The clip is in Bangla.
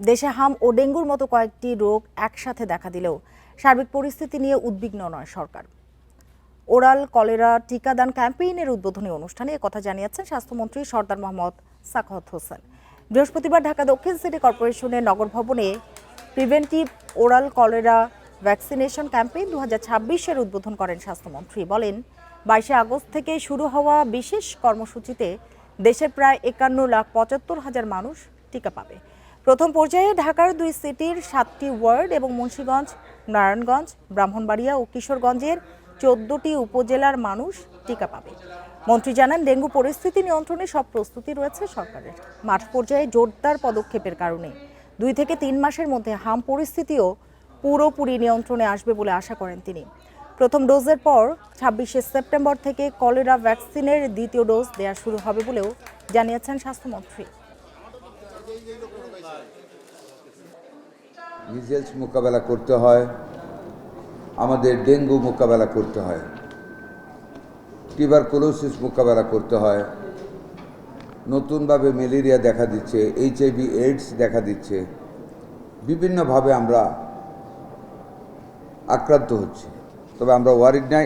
দেশে হাম ও ডেঙ্গুর মতো কয়েকটি রোগ একসাথে দেখা দিলেও সার্বিক পরিস্থিতি নিয়ে উদ্বিগ্ন নয় সরকার। ওরাল কলেরা টিকাদান ক্যাম্পেইনের উদ্বোধনী অনুষ্ঠানে একথা জানিয়েছেন স্বাস্থ্যমন্ত্রী সরদার মোহাম্মদ সাখাওয়াত হোসেন। বৃহস্পতিবার ঢাকা দক্ষিণ সিটি কর্পোরেশনের নগর ভবনে preventive oral cholera vaccination campaign 2026-এর উদ্বোধন করেন স্বাস্থ্যমন্ত্রী। বলেন, 22 আগস্ট থেকে শুরু হওয়া বিশেষ কর্মসূচিতে দেশের প্রায় 51,75,000 মানুষ টিকা পাবে। প্রথম পর্যায়ে ঢাকার 2 সিটির 7টি ওয়ার্ড এবং মুন্সিগঞ্জ, নারায়ণগঞ্জ, ব্রাহ্মণবাড়িয়া ও কিশোরগঞ্জের 14টি উপজেলার মানুষ টিকা পাবে। মন্ত্রী জানান, ডেঙ্গু পরিস্থিতি নিয়ন্ত্রণে সব প্রস্তুতি রয়েছে সরকারের। মাঠ পর্যায়ে জোরদার পদক্ষেপের কারণে 2 থেকে 3 মাসের মধ্যে হাম পরিস্থিতিও পুরোপুরি নিয়ন্ত্রণে আসবে বলে আশা করেন তিনি। প্রথম ডোজের পর 26শে সেপ্টেম্বর থেকে কলেরা ভ্যাকসিনের দ্বিতীয় ডোজ দেওয়া শুরু হবে বলেও জানিয়েছেন স্বাস্থ্যমন্ত্রী। মিজেলস মোকাবেলা করতে হয়, আমাদের ডেঙ্গু মোকাবেলা করতে হয়, টিউবারকুলোসিস মোকাবেলা করতে হয়, নতুনভাবে ম্যালেরিয়া দেখা দিচ্ছে, HIV এইডস দেখা দিচ্ছে, বিভিন্নভাবে আমরা আক্রান্ত হচ্ছি। তবে আমরা ওয়ারিড নাই।